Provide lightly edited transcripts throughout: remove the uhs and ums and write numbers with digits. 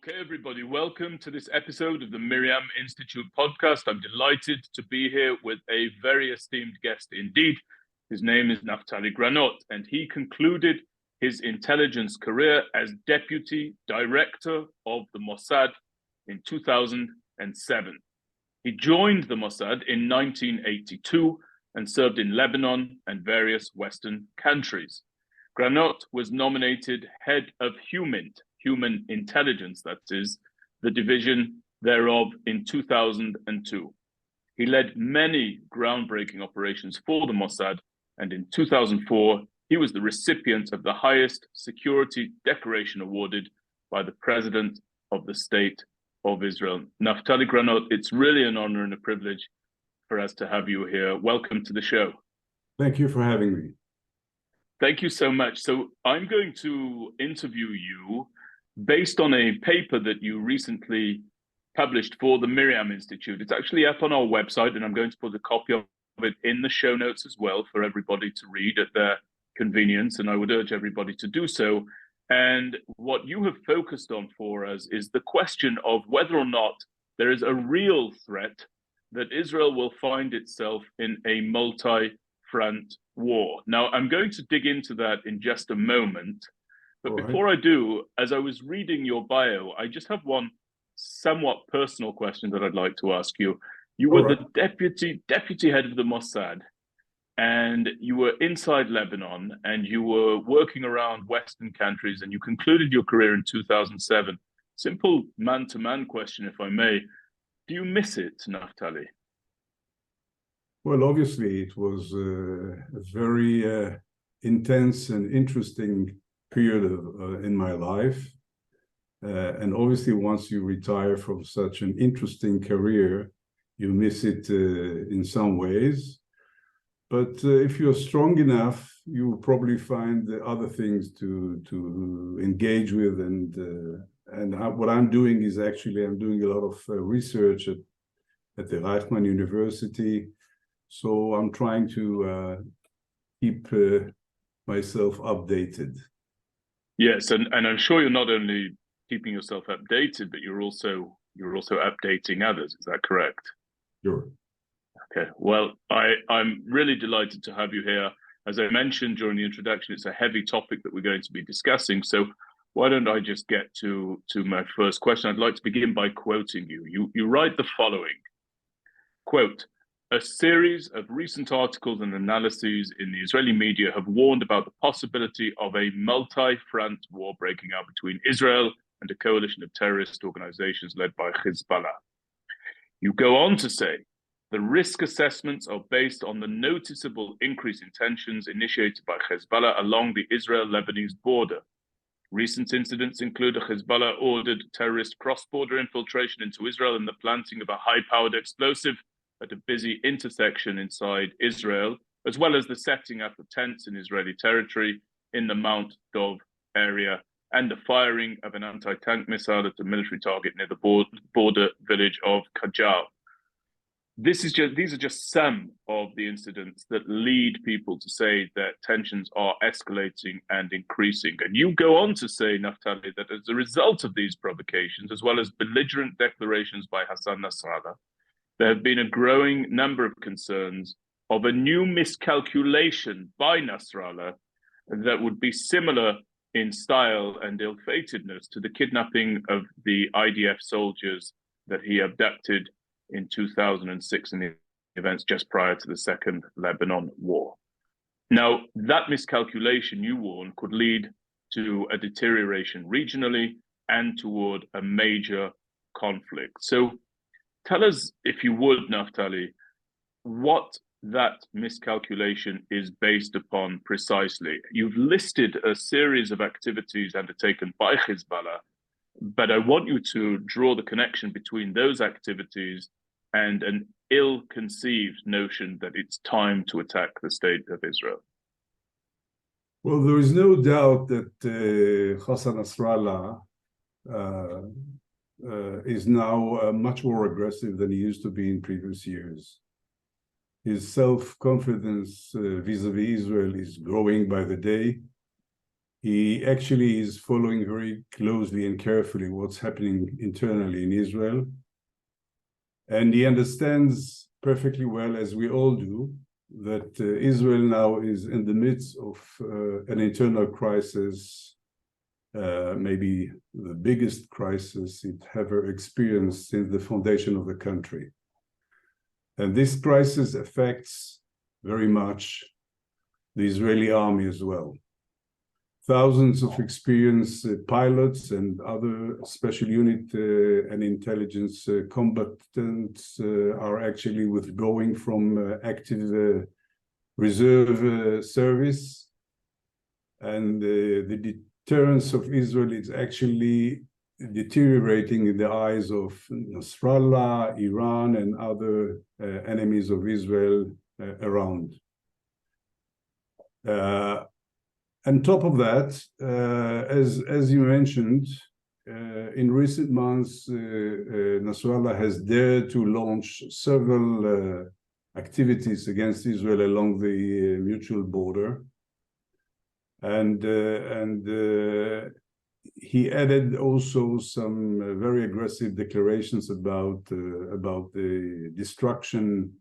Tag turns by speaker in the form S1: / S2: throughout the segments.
S1: Okay, everybody, welcome to this episode of the MirYam Institute podcast. I'm delighted to be here with a very esteemed guest indeed. His name is Naftali Granot, and he concluded his intelligence career as deputy director of the Mossad in 2007. He joined the Mossad in 1982 and served in Lebanon and various Western countries. Granot was nominated head of Human Intelligence, that is, the division thereof, in 2002. He led many groundbreaking operations for the Mossad, and in 2004, he was the recipient of the highest security decoration awarded by the President of the State of Israel. Naftali Granot, it's really an honor and a privilege for us to have you here. Welcome to the show.
S2: Thank you for having me.
S1: Thank you so much. So I'm going to interview you based on a paper that you recently published for the MirYam Institute. It's actually up on our website, and I'm going to put a copy of it in the show notes as well for everybody to read at their convenience, and I would urge everybody to do so. And what you have focused on for us is the question of whether or not there is a real threat that Israel will find itself in a multi-front war. Now, I'm going to dig into that in just a moment. But before I do, as I was reading your bio, I just have one somewhat personal question that I'd like to ask you. You were the deputy head of the Mossad, and you were inside Lebanon, and you were working around Western countries, and you concluded your career in 2007. Simple man-to-man question, if I may. Do you miss it, Naftali?
S2: Well, obviously, it was a very intense and interesting period in my life. And obviously, once you retire from such an interesting career, you miss it in some ways. But if you're strong enough, you will probably find other things to engage with. And what I'm doing is actually, I'm doing a lot of research at the Reichman University. So I'm trying to keep myself updated.
S1: Yes, and I'm sure you're not only keeping yourself updated, but you're also updating others. Is that correct?
S2: Sure.
S1: Okay. Well, I'm really delighted to have you here. As I mentioned during the introduction, it's a heavy topic that we're going to be discussing. So why don't I just get to my first question? I'd like to begin by quoting you. You write the following, quote, "A series of recent articles and analyses in the Israeli media have warned about the possibility of a multi-front war breaking out between Israel and a coalition of terrorist organizations led by Hezbollah." You go on to say, "The risk assessments are based on the noticeable increase in tensions initiated by Hezbollah along the Israel-Lebanese border. Recent incidents include a Hezbollah-ordered terrorist cross-border infiltration into Israel and the planting of a high-powered explosive at a busy intersection inside Israel, as well as the setting up of tents in Israeli territory in the Mount Dov area, and the firing of an anti-tank missile at a military target near the border village of Kajal." These are just some of the incidents that lead people to say that tensions are escalating and increasing. And you go on to say, Naftali, that as a result of these provocations, as well as belligerent declarations by Hassan Nasrallah, there have been a growing number of concerns of a new miscalculation by Nasrallah that would be similar in style and ill-fatedness to the kidnapping of the IDF soldiers that he abducted in 2006 in the events just prior to the Second Lebanon War. Now, that miscalculation, you warn, could lead to a deterioration regionally and toward a major conflict. So tell us, if you would, Naftali, what that miscalculation is based upon precisely. You've listed a series of activities undertaken by Hezbollah, but I want you to draw the connection between those activities and an ill-conceived notion that it's time to attack the state of Israel.
S2: Well, there is no doubt that Hassan Nasrallah is now much more aggressive than he used to be in previous years. His self-confidence vis-a-vis Israel is growing by the day. He actually is following very closely and carefully what's happening internally in Israel. And he understands perfectly well, as we all do, that Israel now is in the midst of an internal crisis, maybe the biggest crisis it ever experienced since the foundation of the country. And this crisis affects very much the Israeli army as well. Thousands of experienced pilots and other special unit and intelligence combatants are actually withdrawing from active reserve service. And the deterrence of Israel is actually deteriorating in the eyes of Nasrallah, Iran, and other enemies of Israel around. On top of that, as you mentioned, in recent months, Nasrallah has dared to launch several activities against Israel along the mutual border. And he added also some very aggressive declarations about the destruction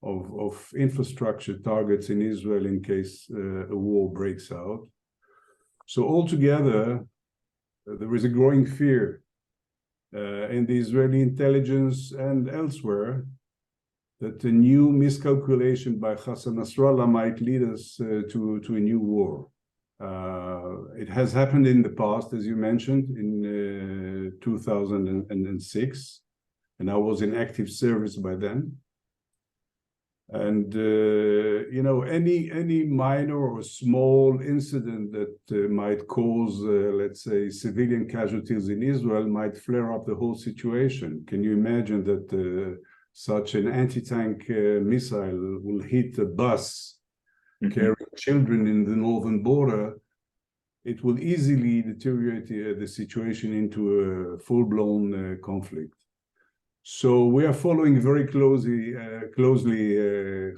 S2: of infrastructure targets in Israel in case a war breaks out. So altogether, there is a growing fear in the Israeli intelligence and elsewhere that a new miscalculation by Hassan Nasrallah might lead us to a new war. It has happened in the past, as you mentioned, in 2006, and I was in active service by then. And any minor or small incident that might cause, let's say, civilian casualties in Israel might flare up the whole situation. Can you imagine that such an anti-tank missile will hit a bus carrying children in the northern border? It will easily deteriorate the situation into a full-blown conflict. So we are following very closely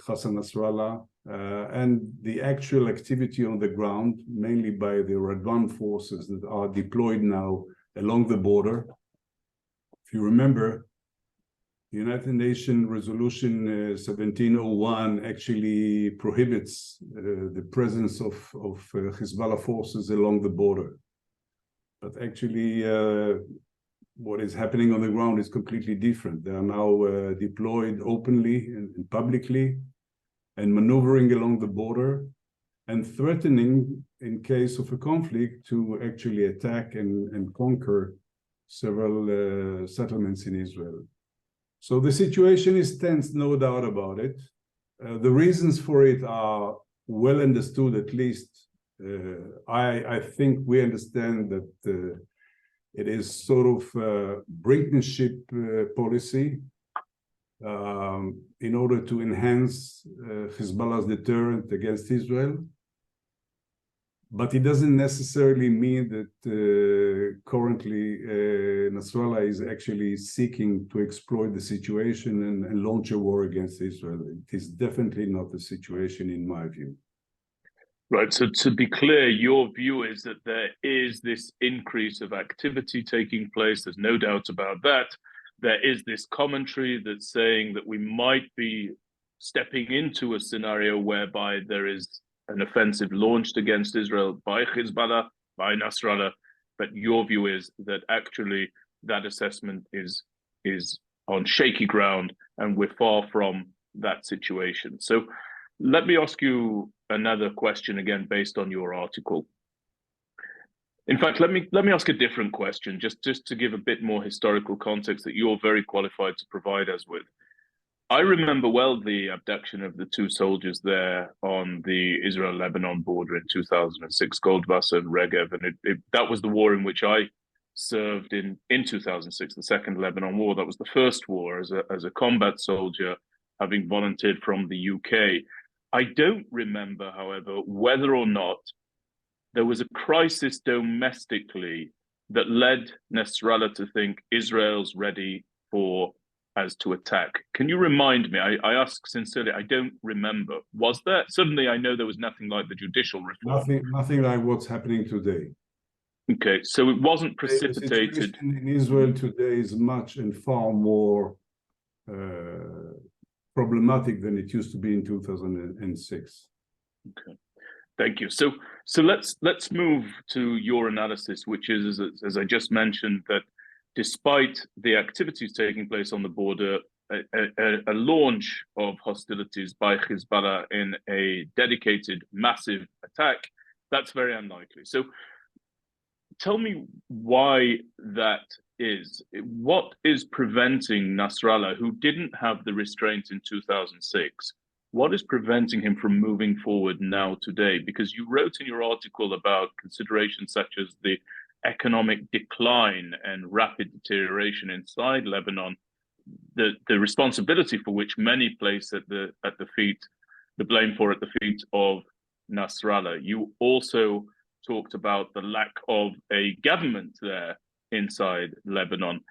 S2: Hassan Nasrallah and the actual activity on the ground, mainly by the Radwan forces that are deployed now along the border. If you remember, the United Nations Resolution 1701 actually prohibits the presence of Hezbollah forces along the border. But actually, what is happening on the ground is completely different. They are now deployed openly and publicly and maneuvering along the border and threatening, in case of a conflict, to actually attack and conquer several settlements in Israel. So the situation is tense, no doubt about it. The reasons for it are well understood, at least. I think we understand that it is sort of brinkmanship policy in order to enhance Hezbollah's deterrent against Israel. But it doesn't necessarily mean that currently Nasrallah is actually seeking to exploit the situation and launch a war against Israel. It is definitely not the situation in my view.
S1: Right, so to be clear, your view is that there is this increase of activity taking place. There's no doubt about that. There is this commentary that's saying that we might be stepping into a scenario whereby there is an offensive launched against Israel by Hezbollah, by Nasrallah. But your view is that actually that assessment is on shaky ground and we're far from that situation. So let me ask you another question again based on your article. In fact, let me ask a different question, just to give a bit more historical context that you're very qualified to provide us with. I remember well the abduction of the two soldiers there on the Israel-Lebanon border in 2006, Goldwasser and Regev, and that was the war in which I served in 2006, the Second Lebanon War. That was the first war as a combat soldier, having volunteered from the UK. I don't remember, however, whether or not there was a crisis domestically that led Nasrallah to think Israel's ready for as to attack. Can you remind me? I ask sincerely, I don't remember. Was there? Suddenly, I know there was nothing like the judicial reform.
S2: Nothing like what's happening today.
S1: Okay, so it wasn't
S2: The
S1: precipitated.
S2: situation in Israel today is much and far more problematic than it used to be in 2006.
S1: Okay, thank you. So let's move to your analysis, which is, as I just mentioned, that despite the activities taking place on the border, a launch of hostilities by Hezbollah in a dedicated, massive attack, that's very unlikely. So tell me why that is. What is preventing Nasrallah, who didn't have the restraint in 2006, what is preventing him from moving forward now today? Because you wrote in your article about considerations such as the economic decline and rapid deterioration inside Lebanon, the responsibility for which many place at the blame for at the feet of Nasrallah. You also talked about the lack of a government there inside Lebanon.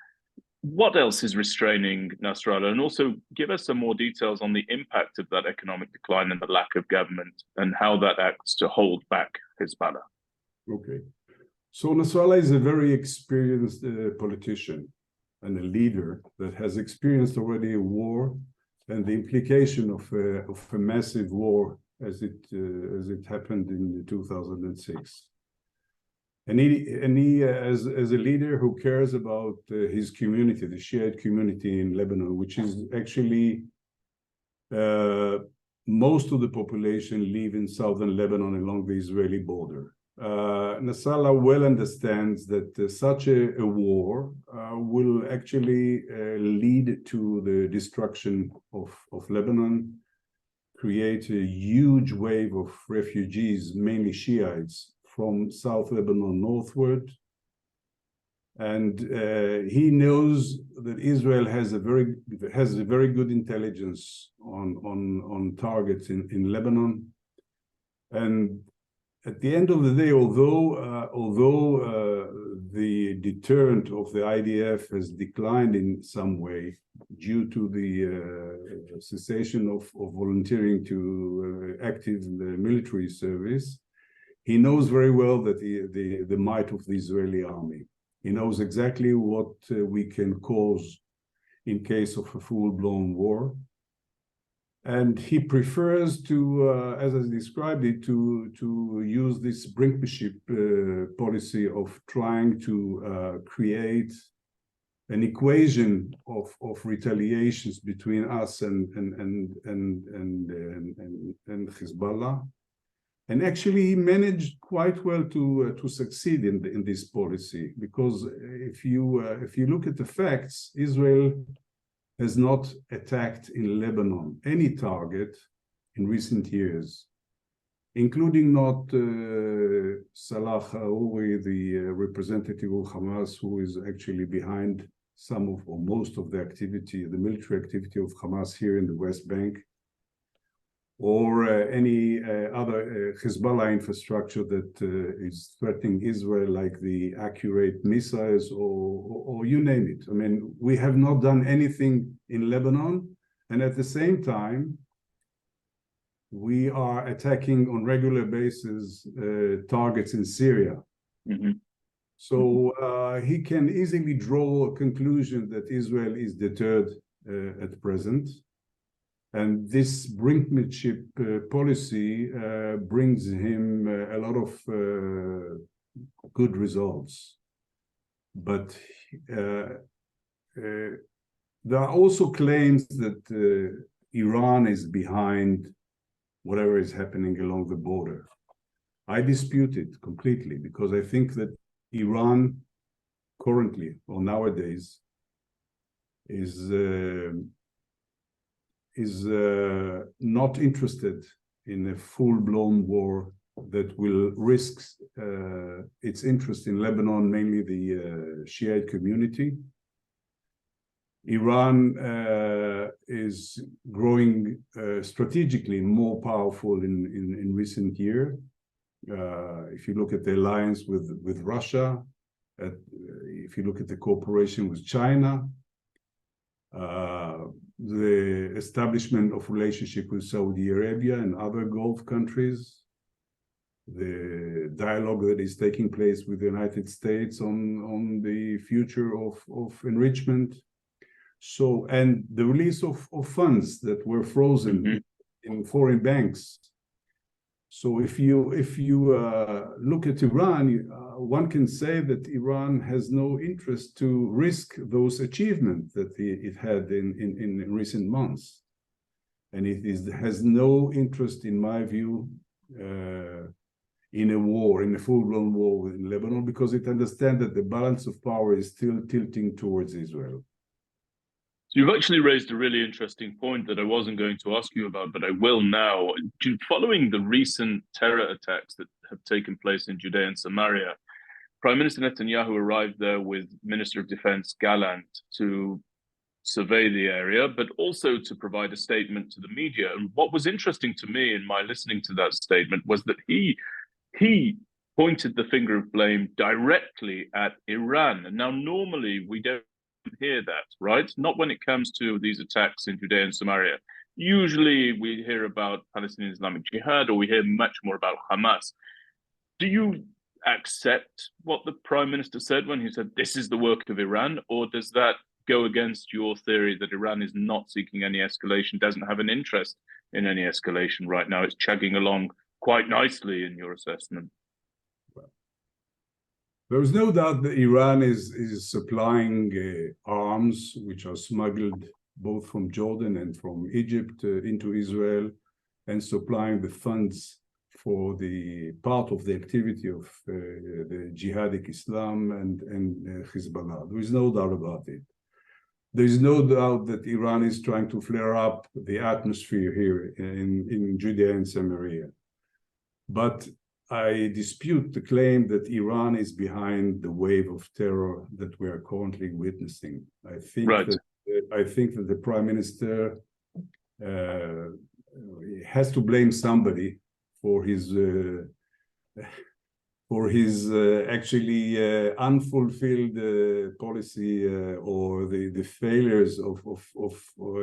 S1: What else is restraining Nasrallah? And also give us some more details on the impact of that economic decline and the lack of government and how that acts to hold back Hezbollah.
S2: Okay. So Nasrallah is a very experienced politician and a leader that has experienced already a war and the implication of a massive war as it happened in 2006. And he as a leader who cares about his community, the Shiite community in Lebanon, which is actually most of the population live in southern Lebanon along the Israeli border. Nasrallah well understands that such a war will actually lead to the destruction of Lebanon, create a huge wave of refugees, mainly Shiites, from South Lebanon northward. And he knows that Israel has a very good intelligence on targets in Lebanon. And at the end of the day, although the deterrent of the IDF has declined in some way due to the cessation of volunteering to active military service, he knows very well that the might of the Israeli army. He knows exactly what we can cause in case of a full-blown war. And he prefers to, as I described it, to use this brinkmanship policy of trying to create an equation of retaliations between us and Hezbollah. And actually, he managed quite well to succeed in this policy, because if you look at the facts, Israel has not attacked in Lebanon any target in recent years, including not Salah Harouri, the representative of Hamas, who is actually behind some of or most of the activity, the military activity of Hamas here in the West Bank, or any other Hezbollah infrastructure that is threatening Israel, like the accurate missiles or you name it. I mean, we have not done anything in Lebanon, and at the same time, we are attacking on regular basis targets in Syria. Mm-hmm. So he can easily draw a conclusion that Israel is deterred at present. And this brinkmanship policy brings him a lot of good results. But there are also claims that Iran is behind whatever is happening along the border. I dispute it completely, because I think that Iran currently or nowadays is not interested in a full-blown war that will risk its interest in Lebanon, mainly the Shiite community. Iran is growing strategically more powerful in recent years. If you look at the alliance with Russia, if you look at the cooperation with China, the establishment of relationship with Saudi Arabia and other Gulf countries, the dialogue that is taking place with the United States on the future of enrichment. So, and the release of funds that were frozen in foreign banks. So if you look at Iran, one can say that Iran has no interest to risk those achievements that it had in recent months. And has no interest, in my view, in a war, in a full-blown war in Lebanon, because it understands that the balance of power is still tilting towards Israel.
S1: So you've actually raised a really interesting point that I wasn't going to ask you about, but I will now. Following the recent terror attacks that have taken place in Judea and Samaria, Prime Minister Netanyahu arrived there with Minister of Defense Gallant to survey the area, but also to provide a statement to the media. And what was interesting to me in my listening to that statement was that he pointed the finger of blame directly at Iran. And now normally we don't hear that, right? Not when it comes to these attacks in Judea and Samaria. Usually we hear about Palestinian Islamic Jihad, or we hear much more about Hamas. Do you accept what the Prime Minister said when he said this is the work of Iran, or does that go against your theory that Iran is not seeking any escalation, doesn't have an interest in any escalation right now? It's chugging along quite nicely in your assessment.
S2: There is no doubt that Iran is supplying arms which are smuggled both from Jordan and from Egypt into Israel, and supplying the funds for the part of the activity of the jihadic Islam and Hezbollah. There is no doubt about it. There is no doubt that Iran is trying to flare up the atmosphere here in Judea and Samaria. But I dispute the claim that Iran is behind the wave of terror that we are currently witnessing. I think that the Prime Minister has to blame somebody for his actually unfulfilled policy or the failures of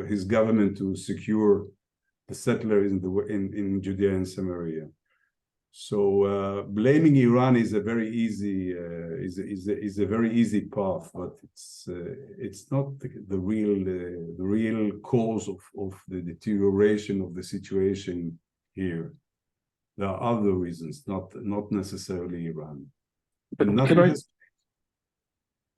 S2: his government to secure the settlers in Judea and Samaria. So blaming Iran is a very easy path, but it's not the real cause of the deterioration of the situation here. There are other reasons, not necessarily Iran. But nothing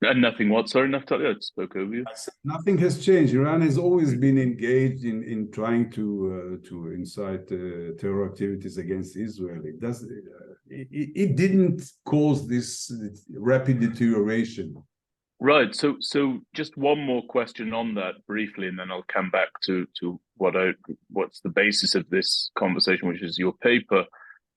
S1: and nothing what? Sorry, Naftali, I spoke over you.
S2: Nothing has changed. Iran has always been engaged in trying to incite terror activities against Israel. It didn't cause this rapid deterioration.
S1: Right. So just one more question on that briefly, and then I'll come back to what's the basis of this conversation, which is your paper.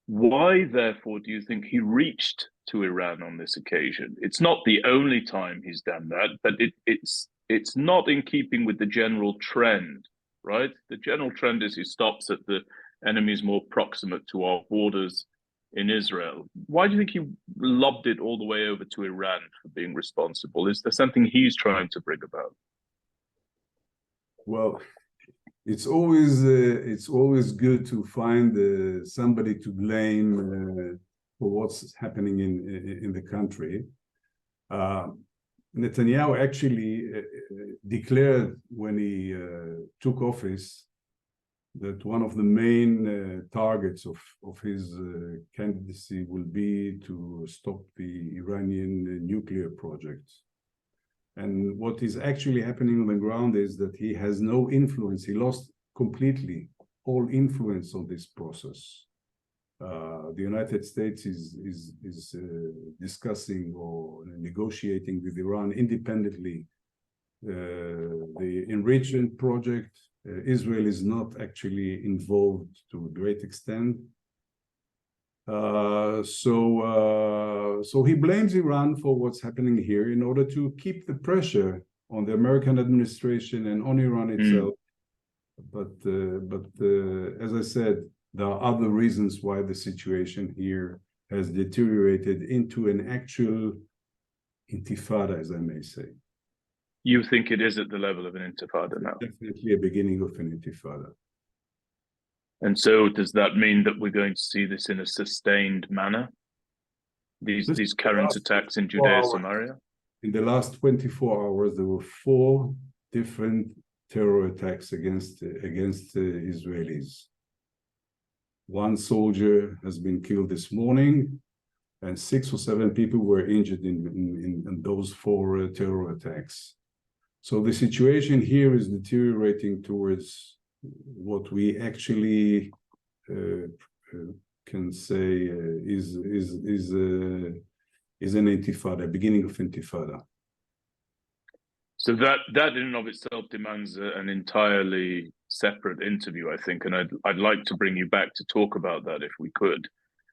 S1: Why, therefore, do you think he reached to Iran on this occasion? It's not the only time he's done that, but it's not in keeping with the general trend, right? The general trend is he stops at the enemies more proximate to our borders in Israel. Why do you think he lobbed it all the way over to Iran for being responsible? Is there something he's trying to bring about?
S2: Well, it's always good to find somebody to blame for what's happening in the country. Netanyahu actually declared when he took office that one of the main targets of his candidacy will be to stop the Iranian nuclear project. And what is actually happening on the ground is that he has no influence. He lost completely all influence on this process. The United States is discussing or negotiating with Iran independently the enrichment project. Israel is not actually involved to a great extent. So he blames Iran for what's happening here in order to keep the pressure on the American administration and on Iran itself. But as I said, there are other reasons why the situation here has deteriorated into an actual intifada, as I may say.
S1: You think it is at the level of an intifada now?
S2: Definitely a beginning of an intifada.
S1: And so does that mean that we're going to see this in a sustained manner? These current attacks in Judea, Samaria?
S2: In the last 24 hours, there were 4 different terror attacks against Israelis. 1 soldier has been killed this morning, and 6 or 7 people were injured in those 4 terror attacks. So the situation here is deteriorating towards what we actually can say is an intifada, beginning of intifada.
S1: So that in and of itself demands an entirely separate interview, I think, and I'd like to bring you back to talk about that if we could.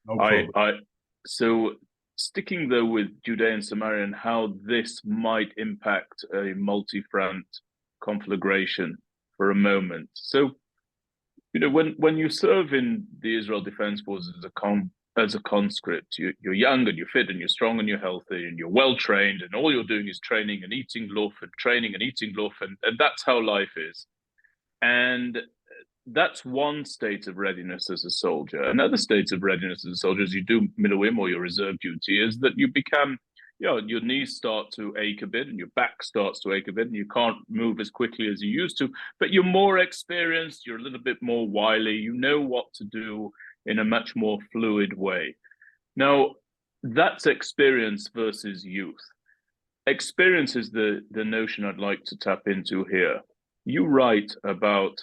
S2: No problem.
S1: So sticking though with Judea and Samaria and how this might impact a multi-front conflagration for a moment. So, when you serve in the Israel Defense Forces as a conscript, you're young and you're fit and you're strong and you're healthy and you're well trained, and all you're doing is training and eating loaf and training and eating loaf, and that's how life is. And that's one state of readiness as a soldier. Another state of readiness as a soldier, as you do MirYam or your reserve duty, is that you become, your knees start to ache a bit and your back starts to ache a bit and you can't move as quickly as you used to, but you're more experienced, you're a little bit more wily, you know what to do in a much more fluid way. Now, that's experience versus youth. Experience is the notion I'd like to tap into here. You write about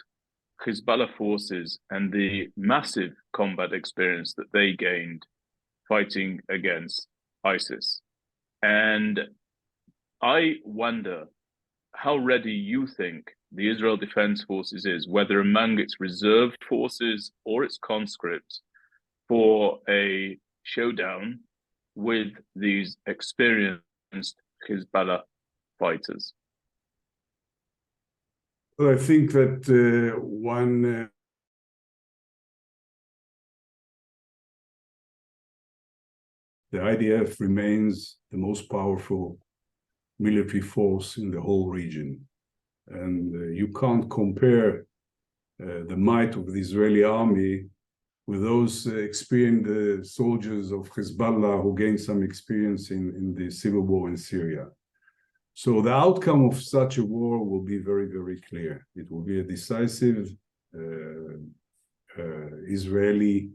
S1: Hezbollah forces and the massive combat experience that they gained fighting against ISIS. And I wonder how ready you think the Israel Defense Forces is, whether among its reserve forces or its conscripts, for a showdown with these experienced Hezbollah fighters.
S2: Well, I think that the IDF remains the most powerful military force in the whole region. And you can't compare the might of the Israeli army with those experienced soldiers of Hezbollah who gained some experience in the civil war in Syria. So the outcome of such a war will be very, very clear. It will be a decisive Israeli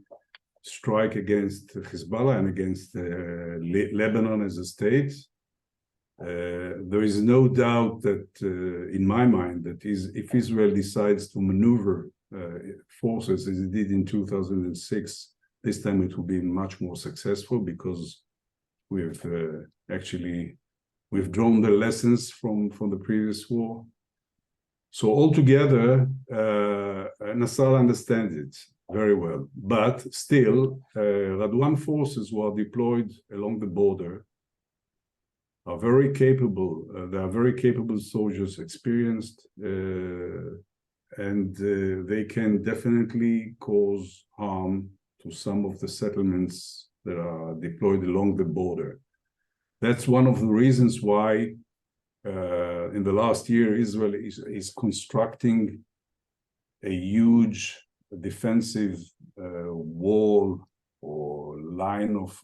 S2: strike against Hezbollah and against Lebanon as a state. There is no doubt that, in my mind, that if Israel decides to maneuver forces as it did in 2006, this time it will be much more successful because we've actually withdrawn the lessons from the previous war. So altogether, Nasrallah understands it very well. But still, Radwan forces who are deployed along the border are very capable. They are very capable soldiers, experienced, and they can definitely cause harm to some of the settlements that are deployed along the border. That's one of the reasons why in the last year, Israel is constructing a huge defensive wall or line of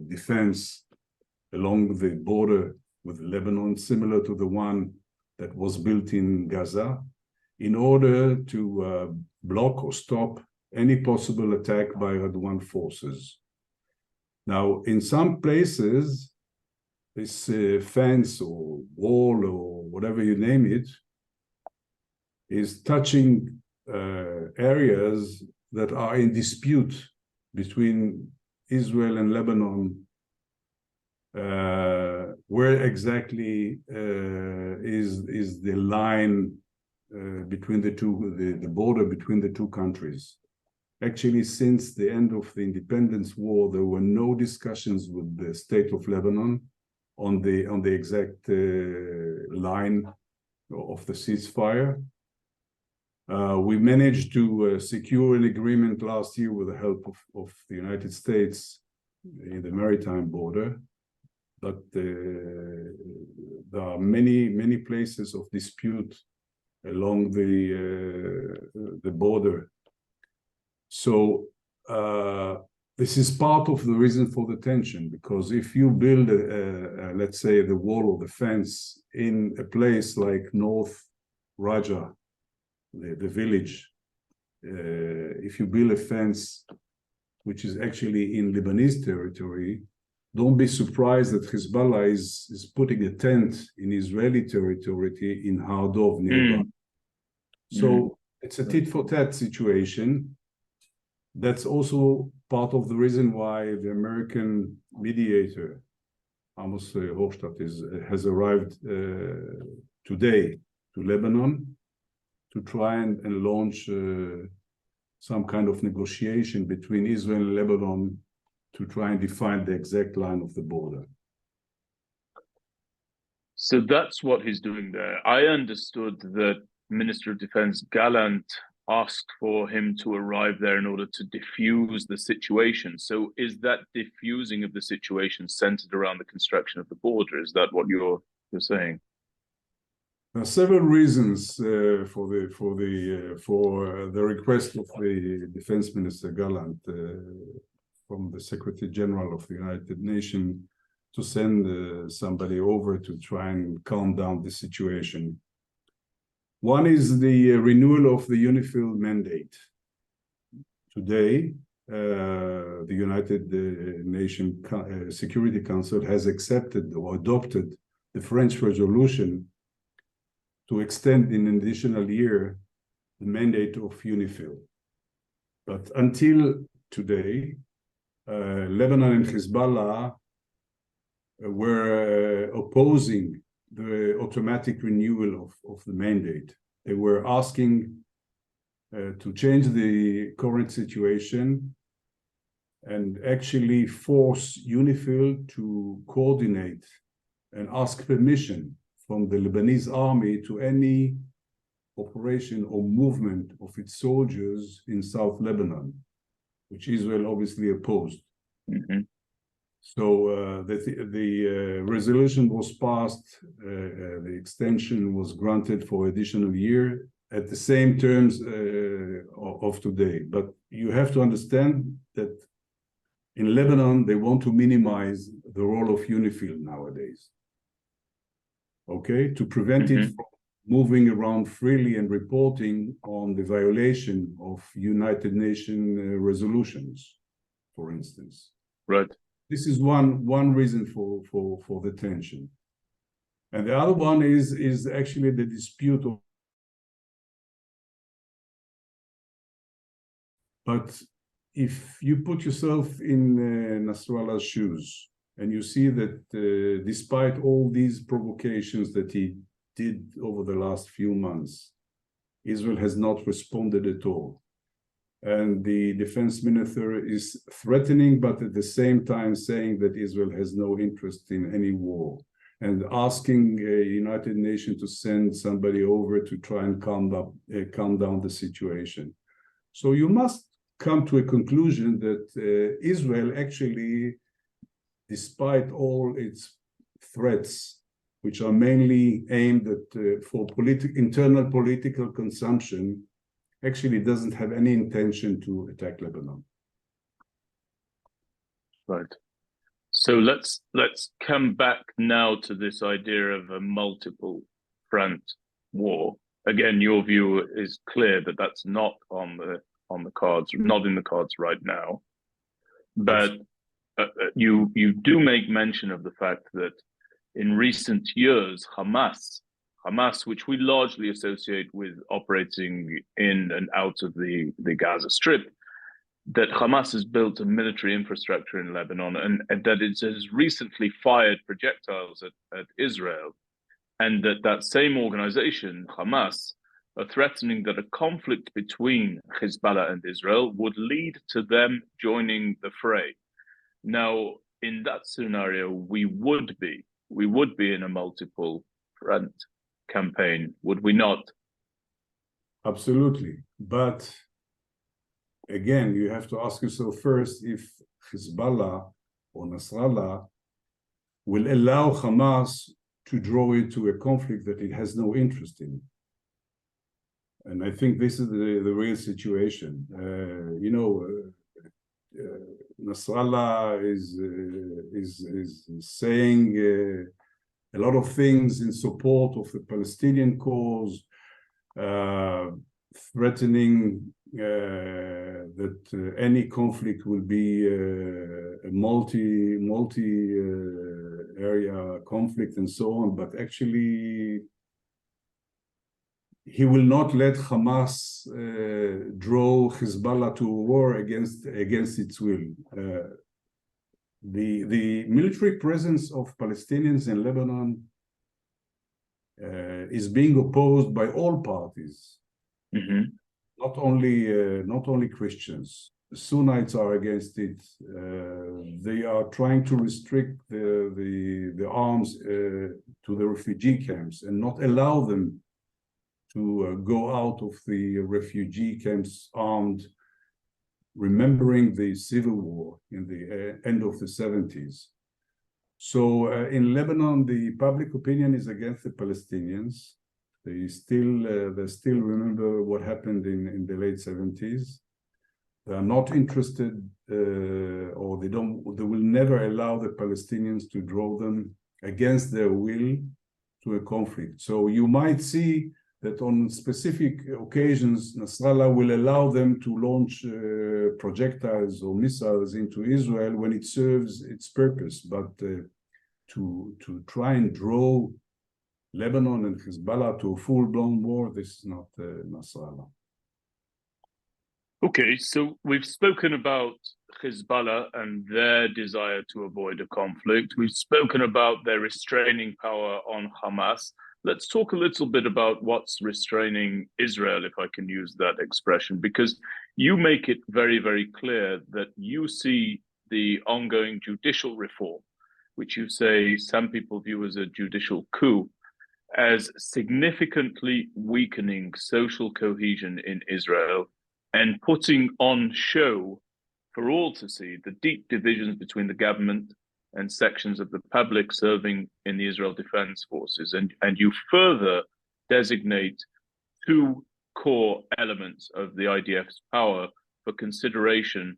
S2: defense along the border with Lebanon, similar to the one that was built in Gaza, in order to block or stop any possible attack by Radwan forces. Now, in some places, this fence or wall or whatever you name it is touching areas that are in dispute between Israel and Lebanon. Where exactly is the line between the two, the border between the two countries? Actually, since the end of the independence war, there were no discussions with the state of Lebanon on the exact line of the ceasefire. We managed to secure an agreement last year with the help of the United States in the maritime border. but there are many places of dispute along the border. So this is part of the reason for the tension, because if you build, let's say, the wall or the fence in a place like North Raja, the village, if you build a fence which is actually in Lebanese territory, don't be surprised that Hezbollah is putting a tent in Israeli territory in Har Dov nearby. So it's a tit-for-tat situation. That's also part of the reason why the American mediator, Amos Hochstadt, has arrived today to Lebanon to try and launch some kind of negotiation between Israel and Lebanon to try and define the exact line of the border.
S1: So that's what he's doing there. I understood that Minister of Defense Gallant asked for him to arrive there in order to diffuse the situation. So is that diffusing of the situation centered around the construction of the border? Is that what you're saying?
S2: There are several reasons for the request of the Defense Minister Gallant from the Secretary General of the United Nations to send somebody over to try and calm down the situation. One is the renewal of the UNIFIL mandate. Today, the United Nations Security Council has accepted or adopted the French resolution to extend in an additional year the mandate of UNIFIL. But until today, Lebanon and Hezbollah were opposing the automatic renewal of the mandate. They were asking to change the current situation and actually force UNIFIL to coordinate and ask permission from the Lebanese army to any operation or movement of its soldiers in South Lebanon, which Israel obviously opposed. So the resolution was passed, the extension was granted for additional year at the same terms of today. But you have to understand that in Lebanon, they want to minimize the role of UNIFIL nowadays. Okay, to prevent it from moving around freely and reporting on the violation of United Nations resolutions, for instance.
S1: Right.
S2: This is one reason for the tension. And the other one is actually the dispute of. But if you put yourself in Nasrallah's shoes, and you see that despite all these provocations that he did over the last few months, Israel has not responded at all. And the defense minister is threatening, but at the same time saying that Israel has no interest in any war, and asking United Nations to send somebody over to try and calm down the situation. So you must come to a conclusion that Israel actually, despite all its threats, which are mainly aimed at for internal political consumption, actually doesn't have any intention to attack Lebanon.
S1: Right. So let's come back now to this idea of a multiple front war. Again, your view is clear that that's not on the cards, not in the cards right now. But you do make mention of the fact that in recent years, Hamas, which we largely associate with operating in and out of the Gaza Strip, that Hamas has built a military infrastructure in Lebanon, and that it has recently fired projectiles at Israel, and that same organization, Hamas, are threatening that a conflict between Hezbollah and Israel would lead to them joining the fray. Now, in that scenario, we would be in a multiple front campaign, would we not?
S2: Absolutely. But again, you have to ask yourself first if Hezbollah or Nasrallah will allow Hamas to draw into a conflict that it has no interest in. And I think this is the real situation. Nasrallah is saying a lot of things in support of the Palestinian cause, threatening that any conflict will be a multi area conflict and so on, but actually he will not let Hamas draw Hezbollah to war against its will. The military presence of Palestinians in Lebanon is being opposed by all parties, not only Christians. The Sunnites are against it. They are trying to restrict the arms to the refugee camps and not allow them to go out of the refugee camps armed, remembering the civil war in the end of the 70s. So in Lebanon, the public opinion is against the Palestinians. They still remember what happened in the late 70s. They are not interested, or they will never allow the Palestinians to draw them against their will to a conflict. So you might see that on specific occasions, Nasrallah will allow them to launch projectiles or missiles into Israel when it serves its purpose. But to try and draw Lebanon and Hezbollah to a full-blown war, this is not Nasrallah.
S1: Okay, so we've spoken about Hezbollah and their desire to avoid a conflict. We've spoken about their restraining power on Hamas. Let's talk a little bit about what's restraining Israel, if I can use that expression, because you make it very, very clear that you see the ongoing judicial reform, which you say some people view as a judicial coup, as significantly weakening social cohesion in Israel and putting on show for all to see the deep divisions between the government and sections of the public serving in the Israel Defense Forces. And you further designate two core elements of the IDF's power for consideration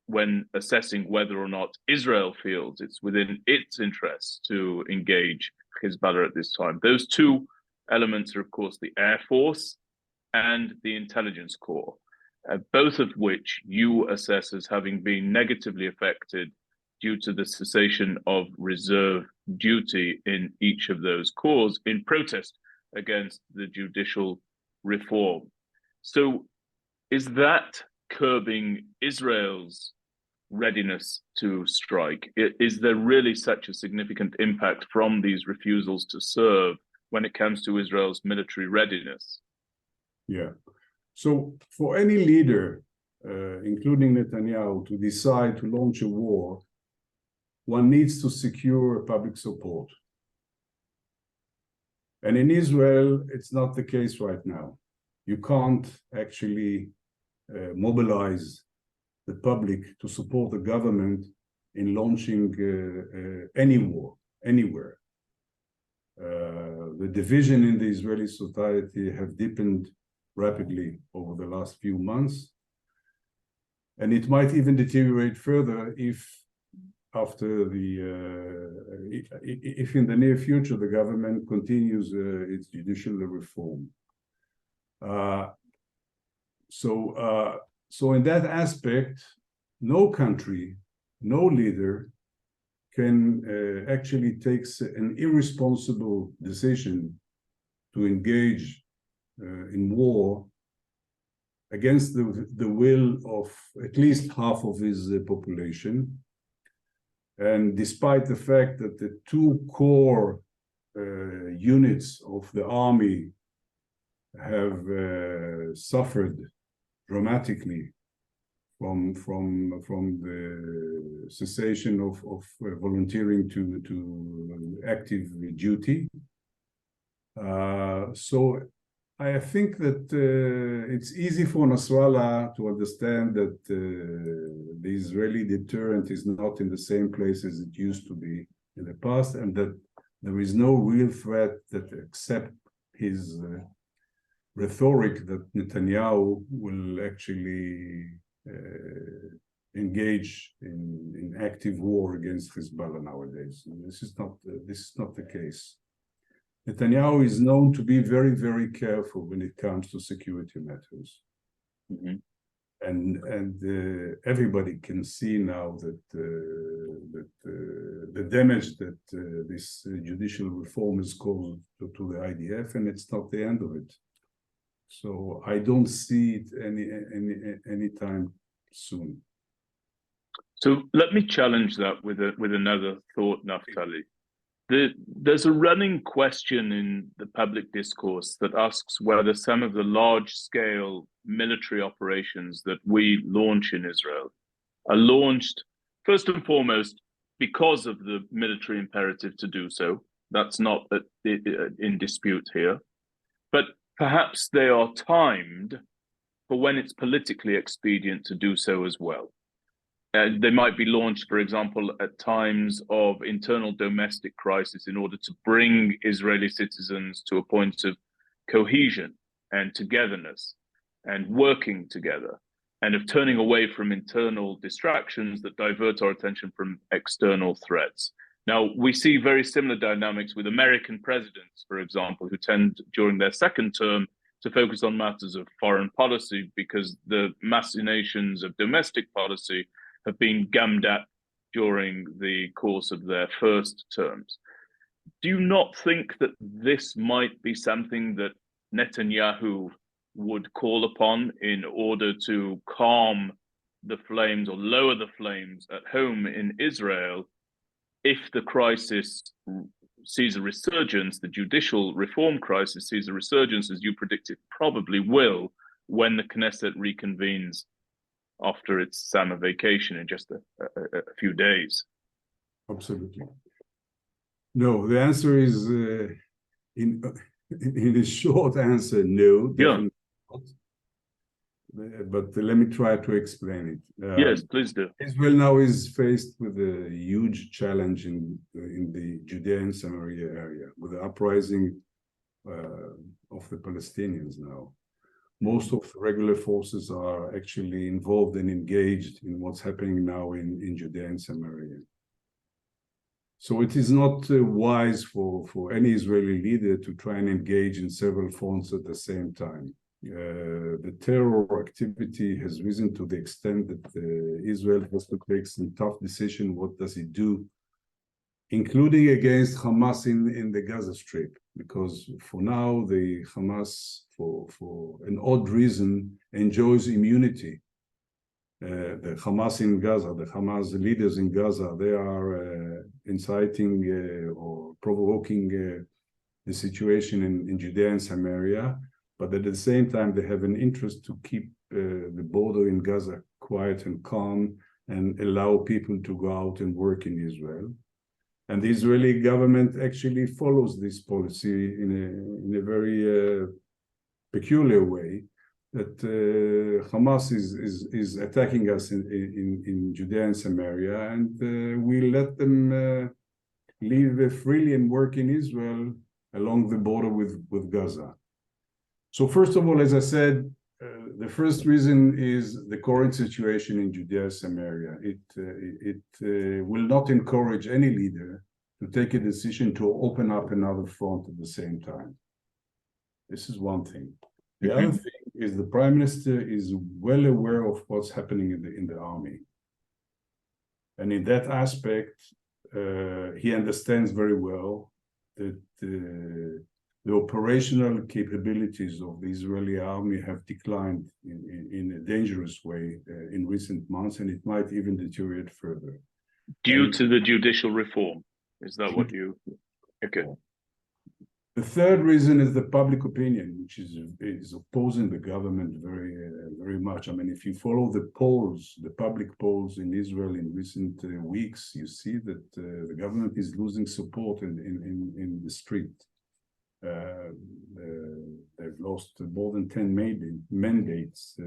S1: when assessing whether or not Israel feels it's within its interests to engage Hezbollah at this time. Those two elements are, of course, the Air Force and the Intelligence Corps, both of which you assess as having been negatively affected due to the cessation of reserve duty in each of those corps in protest against the judicial reform. So is that curbing Israel's readiness to strike? Is there really such a significant impact from these refusals to serve when it comes to Israel's military readiness?
S2: Yeah. So for any leader, including Netanyahu, to decide to launch a war, one needs to secure public support. And in Israel, it's not the case right now. You can't actually mobilize the public to support the government in launching any war, anywhere. The division in the Israeli society have deepened rapidly over the last few months. And it might even deteriorate further if in the near future, the government continues its judicial reform. So in that aspect, no country, no leader can actually take an irresponsible decision to engage in war against the will of at least half of his population. And despite the fact that the two core units of the army have suffered dramatically from the cessation of volunteering to active duty. So I think that it's easy for Nasrallah to understand that the Israeli deterrent is not in the same place as it used to be in the past, and that there is no real threat that except his rhetoric that Netanyahu will actually engage in active war against Hezbollah nowadays. And this is not the case. Netanyahu is known to be very, very careful when it comes to security matters.
S1: Mm-hmm.
S2: And everybody can see now that the damage that this judicial reform has caused to the IDF, and it's not the end of it. So I don't see it any time soon.
S1: So let me challenge that with another thought, Naftali. There's a running question in the public discourse that asks whether some of the large-scale military operations that we launch in Israel are launched, first and foremost, because of the military imperative to do so. That's not in dispute here. But perhaps they are timed for when it's politically expedient to do so as well. They might be launched, for example, at times of internal domestic crisis in order to bring Israeli citizens to a point of cohesion and togetherness and working together, and of turning away from internal distractions that divert our attention from external threats. Now, we see very similar dynamics with American presidents, for example, who tend, during their second term, to focus on matters of foreign policy because the machinations of domestic policy have been gummed at during the course of their first terms. Do you not think that this might be something that Netanyahu would call upon in order to calm the flames or lower the flames at home in Israel if the crisis sees a resurgence, the judicial reform crisis sees a resurgence, as you predict it probably will, when the Knesset reconvenes after its summer vacation in just a few days?
S2: Absolutely. No, the answer is in a short answer, no.
S1: Yeah.
S2: Not. But let me try to explain it.
S1: Yes, please do.
S2: Israel now is faced with a huge challenge in the Judea and Samaria area, with the uprising of the Palestinians now. Most of the regular forces are actually involved and engaged in what's happening now in Judea and Samaria. So it is not wise for any Israeli leader to try and engage in several fronts at the same time. The terror activity has risen to the extent that Israel has to take some tough decision. What does it do, including against Hamas in the Gaza Strip? Because for now, the Hamas, for an odd reason, enjoys immunity. The Hamas in Gaza, the Hamas leaders in Gaza, they are inciting or provoking the situation in Judea and Samaria, but at the same time, they have an interest to keep the border in Gaza quiet and calm and allow people to go out and work in Israel. And the Israeli government actually follows this policy in a very peculiar way, that Hamas is attacking us in Judea and Samaria, and we let them live freely and work in Israel along the border with Gaza. So first of all, as I said, the first reason is the current situation in Judea and Samaria. It will not encourage any leader to take a decision to open up another front at the same time. This is one thing. The other thing is the Prime Minister is well aware of what's happening in the army. And in that aspect, he understands very well that the operational capabilities of the Israeli army have declined in a dangerous way in recent months, and it might even deteriorate further.
S1: Due to the judicial reform? Is that what you... Okay.
S2: The third reason is the public opinion, which is opposing the government very much. I mean, if you follow the polls, the public polls in Israel in recent weeks, you see that the government is losing support in the street. They've lost more than 10 mandates.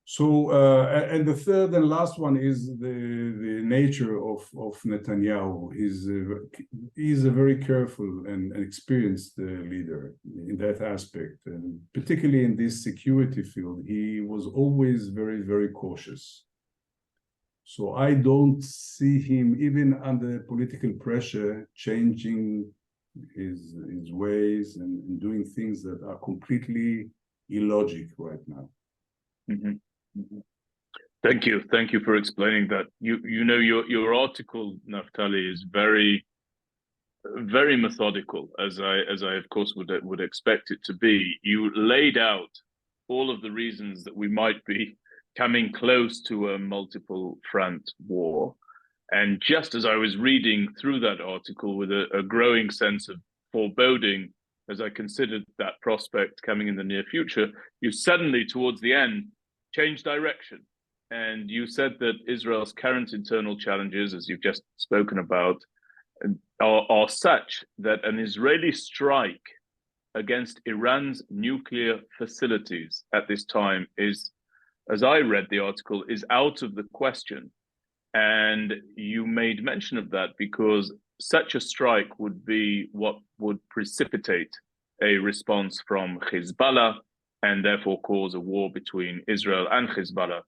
S2: So, and the third and last one is the nature of Netanyahu. He's a very careful and experienced leader in that aspect, and particularly in this security field, he was always very, very cautious. So I don't see him, even under political pressure, changing his ways and doing things that are completely illogic right now.
S1: Mm-hmm. Mm-hmm. Thank you for explaining that. You know, your article, Naftali, is very, very methodical, as I of course would expect it to be. You laid out all of the reasons that we might be coming close to a multiple front war. And just as I was reading through that article with a growing sense of foreboding, as I considered that prospect coming in the near future, you suddenly, towards the end, changed direction. And you said that Israel's current internal challenges, as you've just spoken about, are such that an Israeli strike against Iran's nuclear facilities at this time is, as I read the article, is out of the question. And you made mention of that because such a strike would be what would precipitate a response from Hezbollah and therefore cause a war between Israel and Hezbollah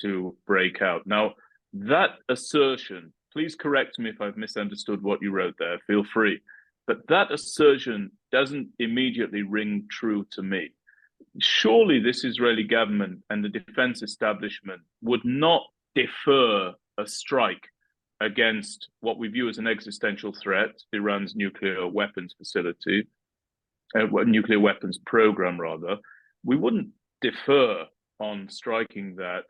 S1: to break out. Now, that assertion, please correct me if I've misunderstood what you wrote there, feel free, but that assertion doesn't immediately ring true to me. Surely this Israeli government and the defense establishment would not defer a strike against what we view as an existential threat, Iran's nuclear weapons facility, nuclear weapons program, rather. We wouldn't defer on striking that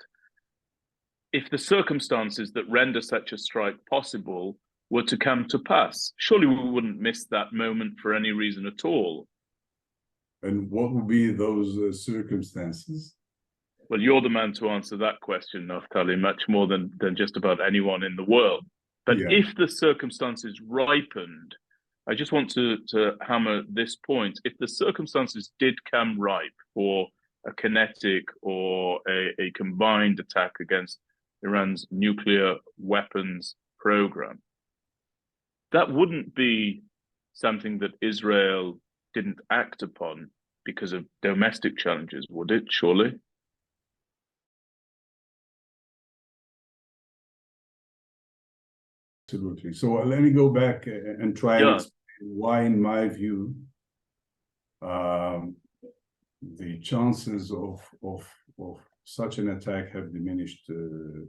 S1: if the circumstances that render such a strike possible were to come to pass. Surely we wouldn't miss that moment for any reason at all.
S2: And what would be those circumstances?
S1: Well, you're the man to answer that question, Naftali, much more than just about anyone in the world. But if the circumstances ripened, I just want to hammer this point. If the circumstances did come ripe for a kinetic or a combined attack against Iran's nuclear weapons program, that wouldn't be something that Israel didn't act upon because of domestic challenges, would it, surely?
S2: Absolutely. So let me go back and try and explain why, in my view, the chances of such an attack have diminished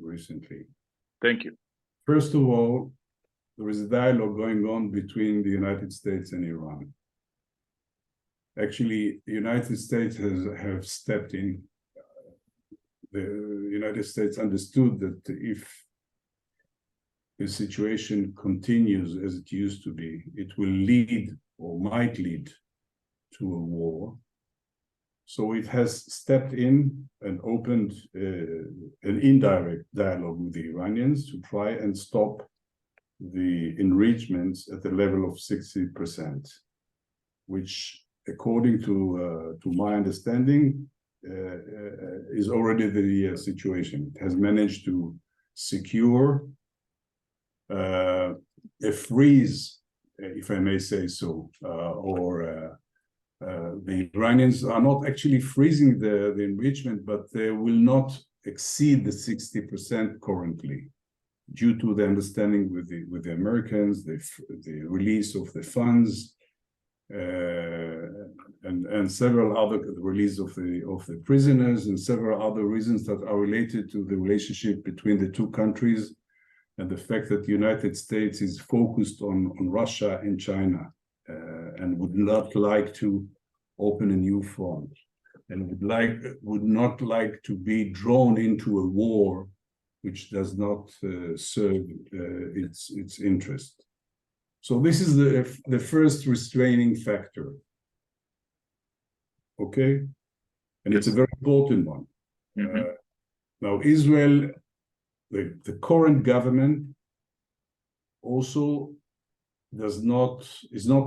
S2: recently.
S1: Thank you.
S2: First of all, there is a dialogue going on between the United States and Iran. Actually, the United States have stepped in. The United States understood that if the situation continues as it used to be, it will lead or might lead to a war. So it has stepped in and opened an indirect dialogue with the Iranians to try and stop the enrichments at the level of 60%, which, according to my understanding, is already the situation. It has managed to secure a freeze, if I may say so, the Iranians are not actually freezing the enrichment, but they will not exceed the 60% currently, due to the understanding with the Americans, the release of the funds, and several other release of the prisoners, and several other reasons that are related to the relationship between the two countries, and the fact that the United States is focused on Russia and China, and would not like to open a new front, and would not like to be drawn into a war which does not serve its interest. So this is the first restraining factor. Okay, and it's a very important one.
S1: Mm-hmm.
S2: Now, Israel, the current government also is not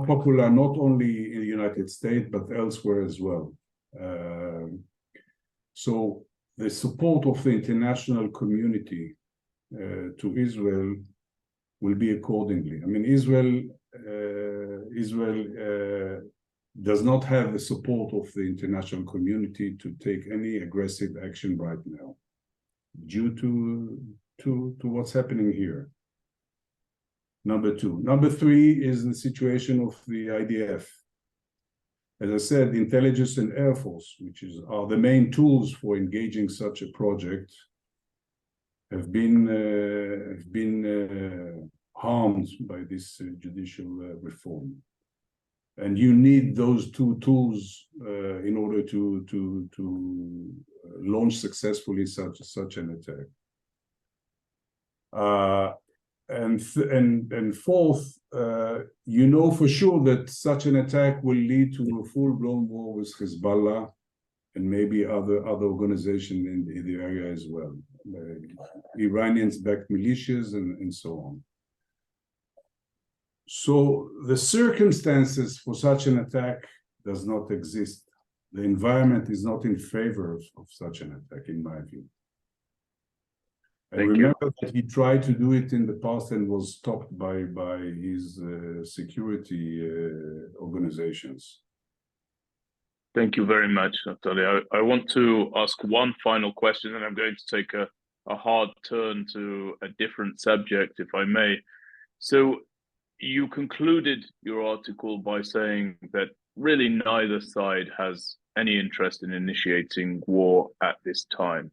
S2: popular not only in the United States but elsewhere as well. So the support of the international community to Israel will be accordingly. I mean, Israel does not have the support of the international community to take any aggressive action right now, due to what's happening here. Number two. Number three is the situation of the IDF. As I said, intelligence and Air Force, which are the main tools for engaging such a project, have been harmed by this judicial reform. And you need those two tools in order to launch successfully such an attack. And fourth, you know for sure that such an attack will lead to a full-blown war with Hezbollah and maybe other organizations in the area as well, Iranians-backed militias and so on. So the circumstances for such an attack does not exist. The environment is not in favor of such an attack, in my view. And remember that he tried to do it in the past and was stopped by his security organizations.
S1: Thank you very much, Naftali. I want to ask one final question, and I'm going to take a hard turn to a different subject, if I may. So you concluded your article by saying that really neither side has any interest in initiating war at this time,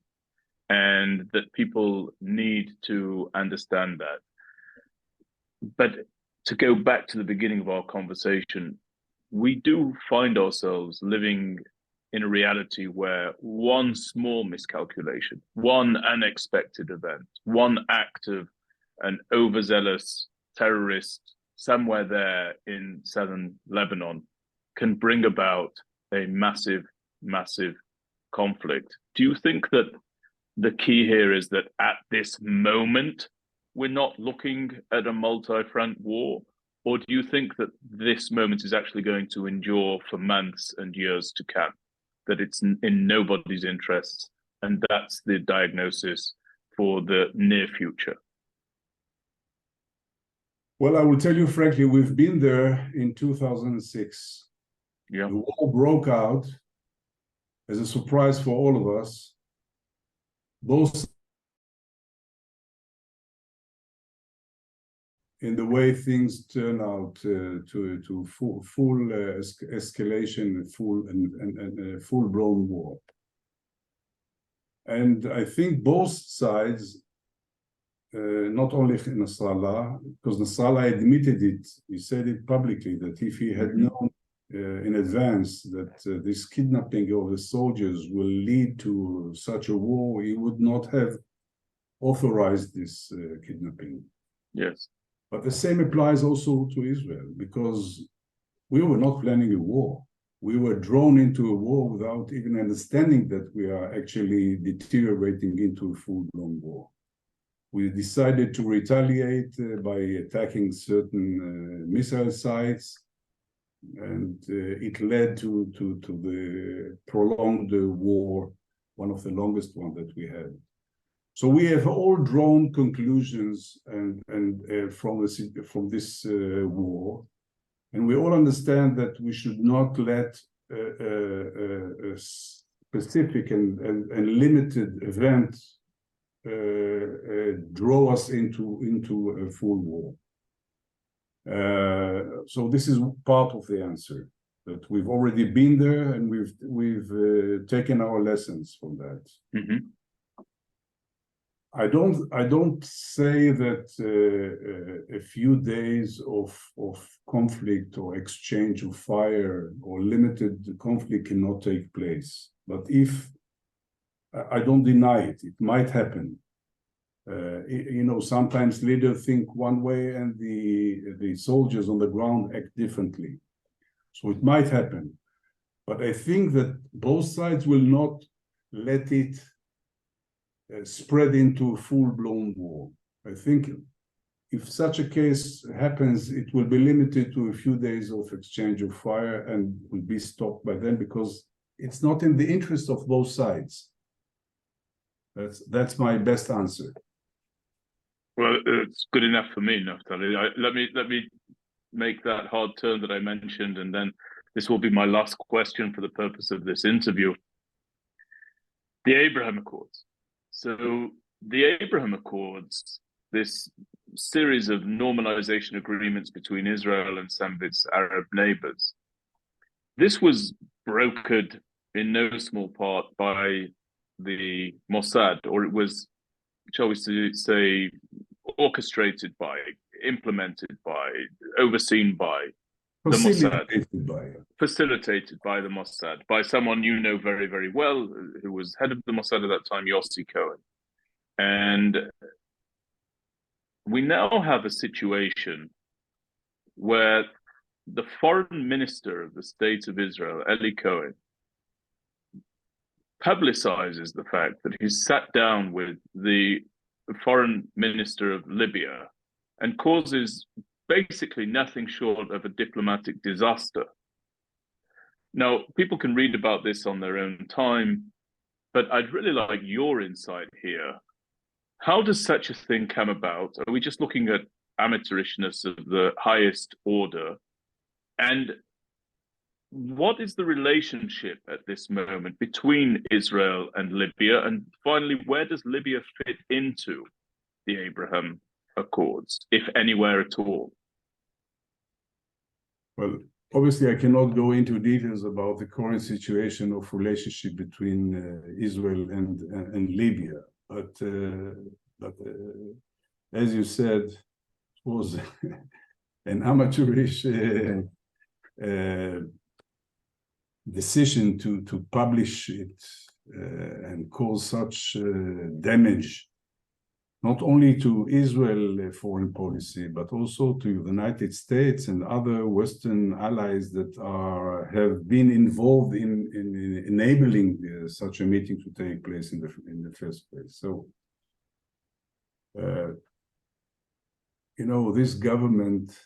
S1: and that people need to understand that. But to go back to the beginning of our conversation, we do find ourselves living in a reality where one small miscalculation, one unexpected event, one act of an overzealous terrorist somewhere there in southern Lebanon can bring about a massive, massive conflict. Do you think that the key here is that at this moment, we're not looking at a multi-front war? Or do you think that this moment is actually going to endure for months and years to come, that it's in nobody's interests, and that's the diagnosis for the near future?
S2: Well, I will tell you frankly, we've been there in 2006.
S1: Yeah.
S2: The war broke out as a surprise for all of us. Both in the way things turn out to full escalation, full-blown war. And I think both sides, not only Nasrallah, because Nasrallah admitted it, he said it publicly, that if he had known in advance that this kidnapping of the soldiers will lead to such a war, he would not have authorized this kidnapping.
S1: Yes.
S2: But the same applies also to Israel, because we were not planning a war. We were drawn into a war without even understanding that we are actually deteriorating into a full-blown war. We decided to retaliate by attacking certain missile sites, and it led to the prolonged war, one of the longest ones that we had. So we have all drawn conclusions from this war, and we all understand that we should not let a specific and limited event draw us into a full war. So this is part of the answer, that we've already been there and we've taken our lessons from that.
S1: Mm-hmm.
S2: I don't say that a few days of conflict or exchange of fire or limited conflict cannot take place. But if I don't deny it, it might happen. Sometimes leaders think one way and the soldiers on the ground act differently. So it might happen. But I think that both sides will not let it spread into a full-blown war. I think if such a case happens, it will be limited to a few days of exchange of fire and will be stopped by then, because it's not in the interest of both sides. That's my best answer.
S1: Well, it's good enough for me, Naftali. Let me make that hard turn that I mentioned, and then this will be my last question for the purpose of this interview. The Abraham Accords. So the Abraham Accords, this series of normalization agreements between Israel and some of its Arab neighbors, this was brokered in no small part by the Mossad, or it was, shall we say, orchestrated by, implemented by, overseen by the Mossad, facilitated by the Mossad, by someone you know very, very well, who was head of the Mossad at that time, Cohen. And we now have a situation where the foreign minister of the state of Israel, Eli Cohen, publicizes the fact that he's sat down with the foreign minister of Libya and causes basically nothing short of a diplomatic disaster. Now, people can read about this on their own time, but I'd really like your insight here. How does such a thing come about? Are we just looking at amateurishness of the highest order? And what is the relationship at this moment between Israel and Libya? And finally, where does Libya fit into the Abraham Accords, if anywhere at all?
S2: Well, obviously, I cannot go into details about the current situation of relationship between Israel and Libya, but as you said, it was an amateurish decision to publish it and cause such damage, not only to Israel foreign policy, but also to the United States and other Western allies that have been involved in enabling such a meeting to take place in the first place. So, this government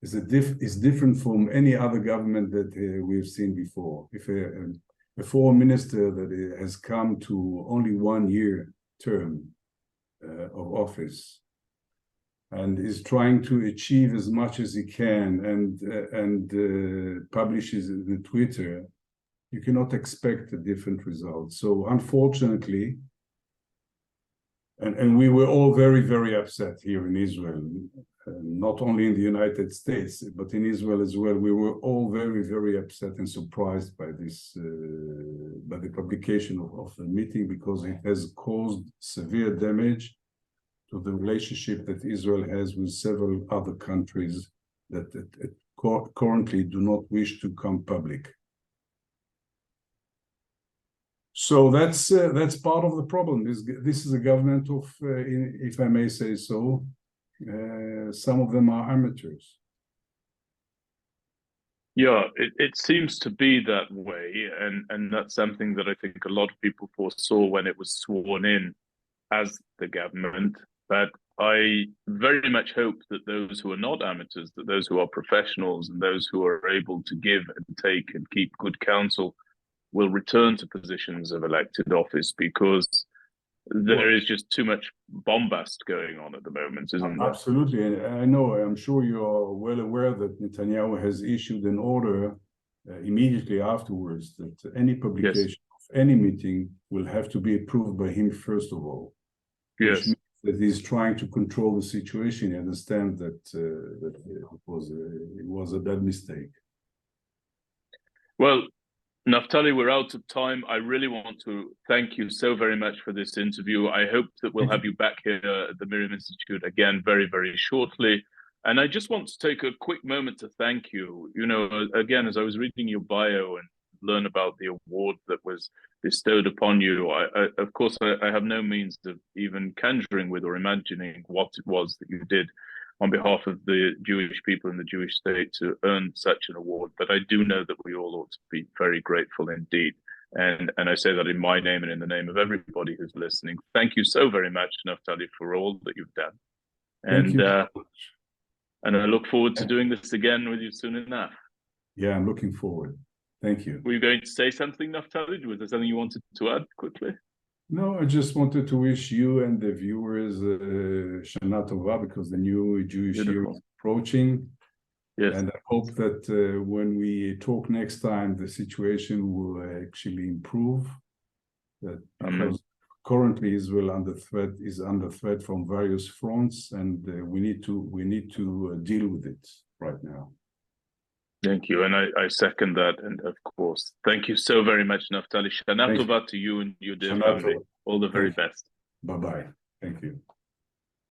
S2: is different from any other government that we've seen before. If a foreign minister that has come to only 1 year term of office and is trying to achieve as much as he can and publishes it in Twitter, you cannot expect a different result. So unfortunately, and we were all very, very upset here in Israel, not only in the United States, but in Israel as well. We were all very, very upset and surprised by this, by the publication of the meeting, because it has caused severe damage to the relationship that Israel has with several other countries that currently do not wish to come public. So that's part of the problem. This is a government of, if I may say so, some of them are amateurs.
S1: Yeah, it seems to be that way, and that's something that I think a lot of people foresaw when it was sworn in as the government. But I very much hope that those who are not amateurs, that those who are professionals and those who are able to give and take and keep good counsel will return to positions of elected office, because there is just too much bombast going on at the moment, isn't there?
S2: Absolutely. And I know, I'm sure you are well aware that Netanyahu has issued an order immediately afterwards that any publication of any meeting will have to be approved by him first of all.
S1: Yes.
S2: Which means that he's trying to control the situation. He understands that it was a bad mistake.
S1: Well, Naftali, we're out of time. I really want to thank you so very much for this interview. I hope that we'll have you back here at the MirYam Institute again very, very shortly. And I just want to take a quick moment to thank you. Again, as I was reading your bio and learn about the award that was bestowed upon you, of course, I have no means of even conjuring with or imagining what it was that you did on behalf of the Jewish people and the Jewish state to earn such an award. But I do know that we all ought to be very grateful indeed. And I say that in my name and in the name of everybody who's listening. Thank you so very much, Naftali, for all that you've done.
S2: Thank you.
S1: And I look forward to doing this again with you soon enough.
S2: Yeah, I'm looking forward. Thank you.
S1: Were you going to say something, Naftali? Was there something you wanted to add quickly?
S2: No, I just wanted to wish you and the viewers Shana Tova, because the new Jewish year is
S1: Beautiful.
S2: approaching.
S1: Yes.
S2: And I hope that when we talk next time, the situation will actually improve. That because currently Israel is under threat from various fronts, and we need to deal with it right now.
S1: Thank you, and I second that, and of course, thank you so very much, Naftali. Shana Tova to you and your dear
S2: Shana
S1: family.
S2: Tova.
S1: All the very best.
S2: Bye-bye. Thank you.